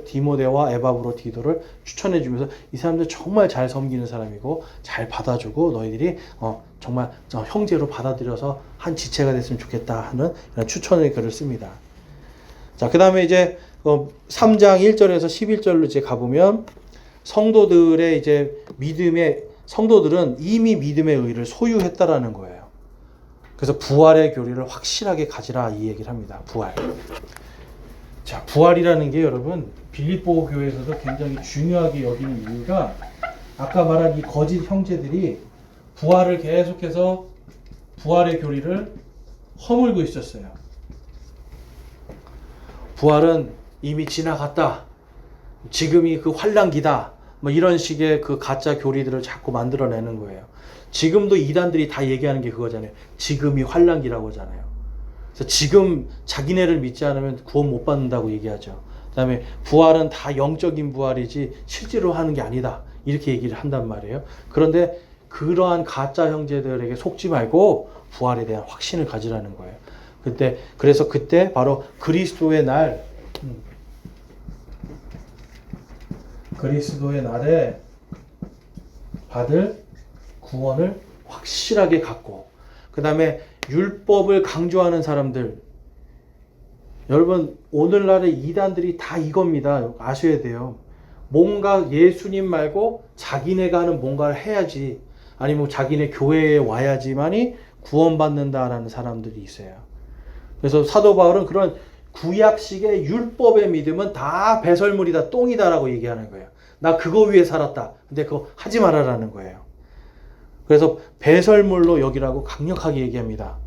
디모데와 에바브로디도를 추천해 주면서 이 사람들 정말 잘 섬기는 사람이고 잘 받아주고 너희들이 정말 형제로 받아들여서 한 지체가 됐으면 좋겠다 하는 이런 추천의 글을 씁니다. 자, 그 다음에 이제 3장 1절에서 11절로 이제 가보면 성도들의 이제 성도들은 이미 믿음의 의를 소유했다라는 거예요. 그래서 부활의 교리를 확실하게 가지라 이 얘기를 합니다. 부활. 자, 부활이라는 게 여러분 빌립보 교회에서도 굉장히 중요하게 여기는 이유가 아까 말한 이 거짓 형제들이 부활을 계속해서 부활의 교리를 허물고 있었어요. 부활은 이미 지나갔다. 지금이 그 환란기다. 뭐 이런 식의 그 가짜 교리들을 자꾸 만들어내는 거예요. 지금도 이단들이 다 얘기하는 게 그거잖아요. 지금이 환란기라고 하잖아요. 그래서 지금 자기네를 믿지 않으면 구원 못 받는다고 얘기하죠. 그 다음에 부활은 다 영적인 부활이지 실제로 하는 게 아니다. 이렇게 얘기를 한단 말이에요. 그런데 그러한 가짜 형제들에게 속지 말고 부활에 대한 확신을 가지라는 거예요. 그래서 그때 바로 그리스도의 날에 받을 구원을 확실하게 갖고, 그 다음에 율법을 강조하는 사람들, 여러분 오늘날의 이단들이 다 이겁니다. 아셔야 돼요. 뭔가 예수님 말고 자기네가 하는 뭔가를 해야지, 아니면 자기네 교회에 와야지만이 구원받는다라는 사람들이 있어요. 그래서 사도 바울은 그런 구약식의 율법의 믿음은 다 배설물이다, 똥이다라고 얘기하는 거예요. 나 그거 위해 살았다. 근데 그거 하지 말아라는 거예요. 그래서 배설물로 여기라고 강력하게 얘기합니다.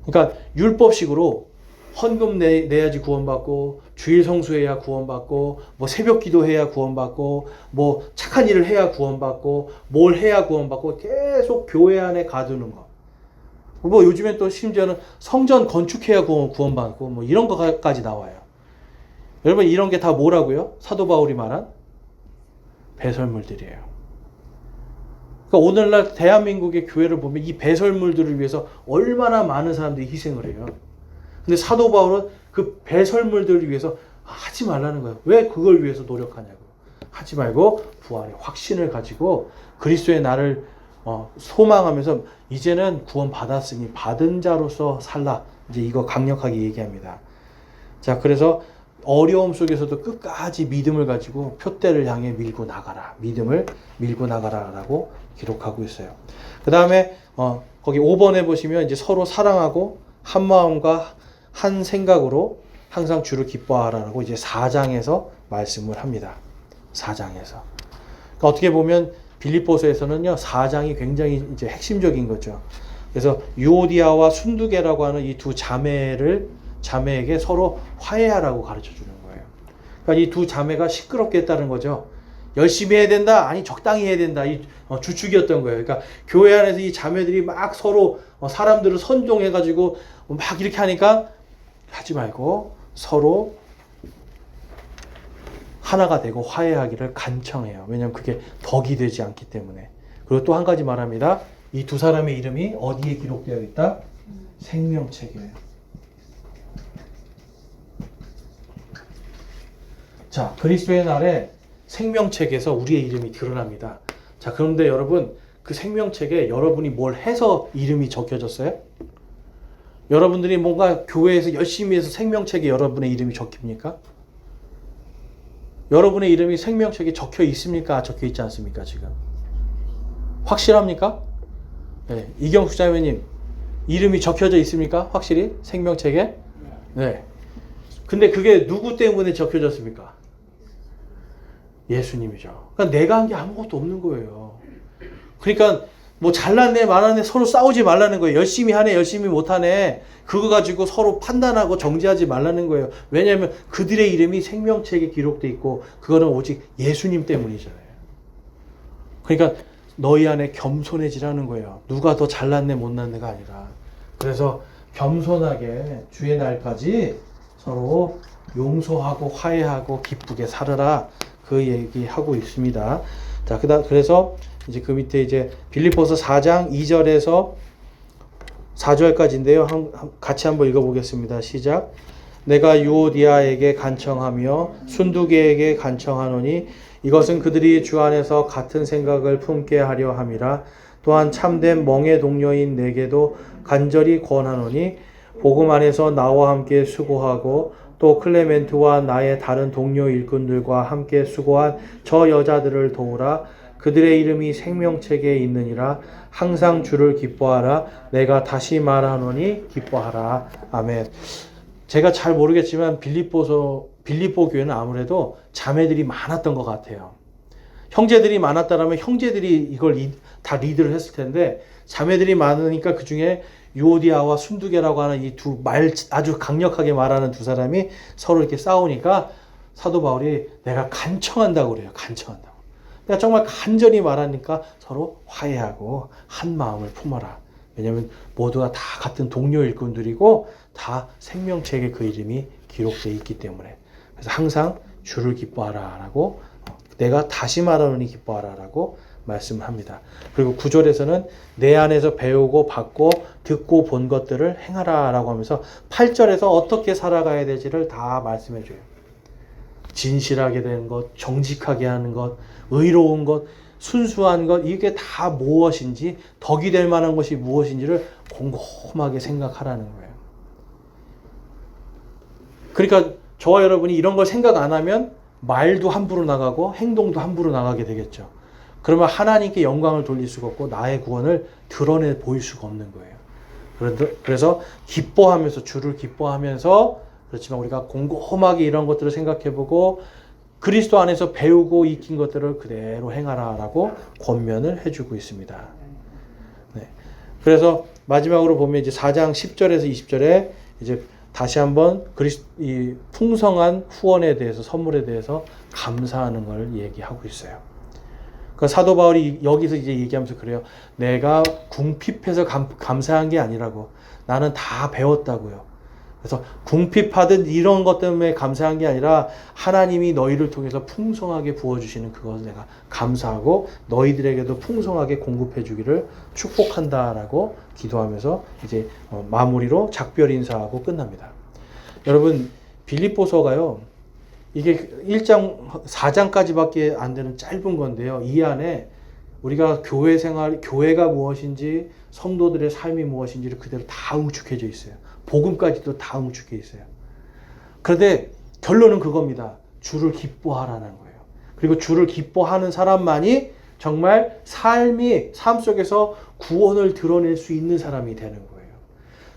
그러니까 율법식으로 헌금 내야지 구원받고, 주일 성수해야 구원받고, 뭐 새벽 기도해야 구원받고, 뭐 착한 일을 해야 구원받고, 뭘 해야 구원받고, 계속 교회 안에 가두는 거. 뭐 요즘엔 또 심지어는 성전 건축해야 구원받고, 뭐 이런 거까지 나와요. 여러분 이런 게 다 뭐라고요? 사도 바울이 말한 배설물들이에요. 그러니까 오늘날 대한민국의 교회를 보면 이 배설물들을 위해서 얼마나 많은 사람들이 희생을 해요. 근데 사도 바울은 그 배설물들을 위해서 하지 말라는 거예요. 왜 그걸 위해서 노력하냐고. 하지 말고 부활의 확신을 가지고 그리스도의 날을 소망하면서 이제는 구원 받았으니 받은 자로서 살라. 이제 이거 강력하게 얘기합니다. 자, 그래서 어려움 속에서도 끝까지 믿음을 가지고 표대를 향해 밀고 나가라. 믿음을 밀고 나가라라고 기록하고 있어요. 그 다음에 거기 5번에 보시면 이제 서로 사랑하고 한 마음과 한 생각으로 항상 주를 기뻐하라라고 이제 4장에서 말씀을 합니다. 4장에서. 그러니까 어떻게 보면 빌립보서에서는요, 4장이 굉장히 이제 핵심적인 거죠. 그래서 유오디아와 순두계라고 하는 이 두 자매에게 서로 화해하라고 가르쳐 주는 거예요. 그러니까 이 두 자매가 시끄럽게 했다는 거죠. 열심히 해야 된다, 아니 적당히 해야 된다, 이 주축이었던 거예요. 그러니까 교회 안에서 이 자매들이 막 서로 사람들을 선동해가지고 막 이렇게 하니까 하지 말고 서로 하나가 되고 화해하기를 간청해요. 왜냐하면 그게 덕이 되지 않기 때문에. 그리고 또 한 가지 말합니다. 이 두 사람의 이름이 어디에 기록되어 있다? 생명책이에요. 자, 그리스도의 날에 생명책에서 우리의 이름이 드러납니다. 자, 그런데 여러분, 그 생명책에 여러분이 뭘 해서 이름이 적혀졌어요? 여러분들이 뭔가 교회에서 열심히 해서 생명책에 여러분의 이름이 적힙니까? 여러분의 이름이 생명책에 적혀 있습니까? 적혀 있지 않습니까? 지금 확실합니까? 네. 이경수 자매님 이름이 적혀져 있습니까? 확실히 생명책에? 네. 근데 그게 누구 때문에 적혀졌습니까? 예수님이죠. 그러니까 내가 한 게 아무것도 없는 거예요. 그러니까 뭐 잘났네 말았네 서로 싸우지 말라는 거예요. 열심히 하네 열심히 못하네 그거 가지고 서로 판단하고 정죄하지 말라는 거예요. 왜냐하면 그들의 이름이 생명책에 기록돼 있고 그거는 오직 예수님 때문이잖아요. 그러니까 너희 안에 겸손해지라는 거예요. 누가 더 잘났네 못났네가 아니라. 그래서 겸손하게 주의 날까지 서로 용서하고 화해하고 기쁘게 살아라 그 얘기하고 있습니다. 자, 그래서 이제 그 밑에 이제 빌립보서 4장 2절에서 4절까지인데요. 같이 한번 읽어보겠습니다. 시작. 내가 유오디아에게 간청하며 순두계에게 간청하노니 이것은 그들이 주 안에서 같은 생각을 품게 하려 함이라. 또한 참된 멍의 동료인 내게도 간절히 권하노니 복음 안에서 나와 함께 수고하고 또 클레멘트와 나의 다른 동료 일꾼들과 함께 수고한 저 여자들을 도우라. 그들의 이름이 생명책에 있느니라. 항상 주를 기뻐하라. 내가 다시 말하노니 기뻐하라. 아멘. 제가 잘 모르겠지만 빌립보 교회는 아무래도 자매들이 많았던 것 같아요. 형제들이 많았다라면 형제들이 이걸 다 리드를 했을 텐데 자매들이 많으니까 그 중에 유오디아와 순두계라고 하는 이 아주 강력하게 말하는 두 사람이 서로 이렇게 싸우니까 사도 바울이 내가 간청한다고 그래요. 간청한다고. 내가 정말 간절히 말하니까 서로 화해하고 한 마음을 품어라. 왜냐하면 모두가 다 같은 동료 일꾼들이고 다 생명책에 그 이름이 기록되어 있기 때문에. 그래서 항상 주를 기뻐하라 라고 내가 다시 말하노니 기뻐하라라고 말씀을 합니다. 그리고 9절에서는 내 안에서 배우고 받고 듣고 본 것들을 행하라라고 하면서 8절에서 어떻게 살아가야 될지를 다 말씀해 줘요. 진실하게 되는 것, 정직하게 하는 것, 의로운 것, 순수한 것, 이게 다 무엇인지, 덕이 될 만한 것이 무엇인지를 곰곰하게 생각하라는 거예요. 그러니까 저와 여러분이 이런 걸 생각 안 하면 말도 함부로 나가고 행동도 함부로 나가게 되겠죠. 그러면 하나님께 영광을 돌릴 수가 없고 나의 구원을 드러내 보일 수가 없는 거예요. 그래서 기뻐하면서, 주를 기뻐하면서, 그렇지만 우리가 곰곰하게 이런 것들을 생각해보고 그리스도 안에서 배우고 익힌 것들을 그대로 행하라라고 권면을 해주고 있습니다. 네. 그래서 마지막으로 보면 이제 4장 10절에서 20절에 이제 다시 한번 이 풍성한 후원에 대해서, 선물에 대해서 감사하는 걸 얘기하고 있어요. 그 사도 바울이 여기서 이제 얘기하면서 그래요. 내가 궁핍해서 감사한 게 아니라고. 나는 다 배웠다고요. 그래서 궁핍하든 이런 것 때문에 감사한 게 아니라 하나님이 너희를 통해서 풍성하게 부어주시는 그것을 내가 감사하고 너희들에게도 풍성하게 공급해 주기를 축복한다라고 기도하면서 이제 마무리로 작별 인사하고 끝납니다. 여러분, 빌립보서가요, 이게 1장, 4장까지밖에 안 되는 짧은 건데요. 이 안에 우리가 교회 생활, 교회가 무엇인지, 성도들의 삶이 무엇인지를 그대로 다 응축해져 있어요. 복음까지도 다 응축해 있어요. 그런데 결론은 그겁니다. 주를 기뻐하라는 거예요. 그리고 주를 기뻐하는 사람만이 정말 삶 속에서 구원을 드러낼 수 있는 사람이 되는 거예요.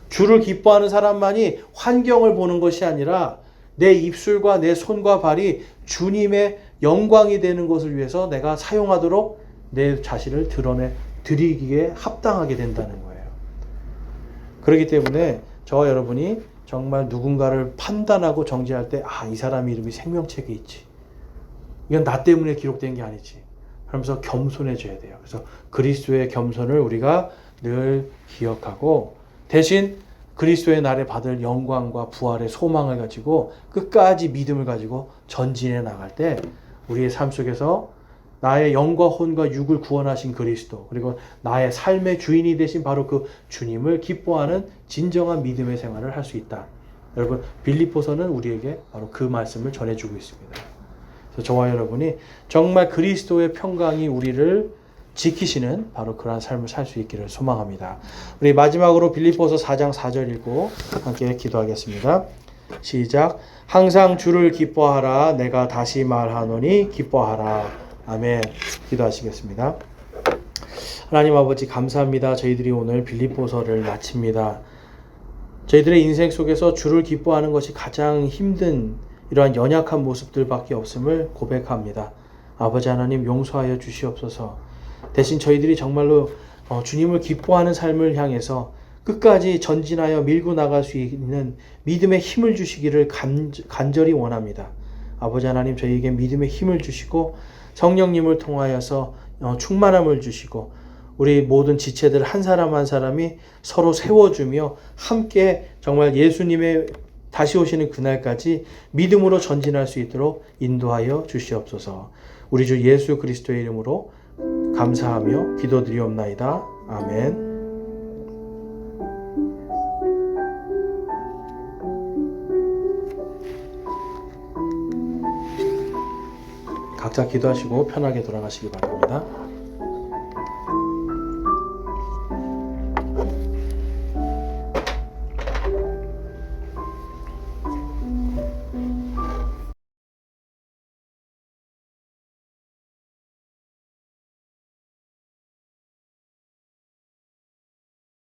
주를 기뻐하는 사람만이 환경을 보는 것이 아니라 내 입술과 내 손과 발이 주님의 영광이 되는 것을 위해서 내가 사용하도록 내 자신을 드리기에 합당하게 된다는 거예요. 그렇기 때문에 저와 여러분이 정말 누군가를 판단하고 정죄할 때, 이 사람 이름이 생명책에 있지. 이건 나 때문에 기록된 게 아니지. 그러면서 겸손해져야 돼요. 그래서 그리스도의 겸손을 우리가 늘 기억하고 대신 그리스도의 날에 받을 영광과 부활의 소망을 가지고 끝까지 믿음을 가지고 전진해 나갈 때 우리의 삶 속에서 나의 영과 혼과 육을 구원하신 그리스도, 그리고 나의 삶의 주인이 되신 바로 그 주님을 기뻐하는 진정한 믿음의 생활을 할 수 있다. 여러분, 빌립보서는 우리에게 바로 그 말씀을 전해주고 있습니다. 그래서 저와 여러분이 정말 그리스도의 평강이 우리를 지키시는 바로 그러한 삶을 살 수 있기를 소망합니다. 우리 마지막으로 빌립보서 4장 4절 읽고 함께 기도하겠습니다. 시작. 항상 주를 기뻐하라. 내가 다시 말하노니 기뻐하라. 아멘. 기도하시겠습니다. 하나님 아버지 감사합니다. 저희들이 오늘 빌립보서를 마칩니다. 저희들의 인생 속에서 주를 기뻐하는 것이 가장 힘든 이러한 연약한 모습들밖에 없음을 고백합니다. 아버지 하나님 용서하여 주시옵소서. 대신 저희들이 정말로 주님을 기뻐하는 삶을 향해서 끝까지 전진하여 밀고 나갈 수 있는 믿음의 힘을 주시기를 간절히 원합니다. 아버지 하나님 저희에게 믿음의 힘을 주시고 성령님을 통하여서 충만함을 주시고 우리 모든 지체들 한 사람 한 사람이 서로 세워주며 함께 정말 예수님의 다시 오시는 그날까지 믿음으로 전진할 수 있도록 인도하여 주시옵소서. 우리 주 예수 그리스도의 이름으로 감사하며 기도드리옵나이다. 아멘. 각자 기도하시고 편하게 돌아가시기 바랍니다.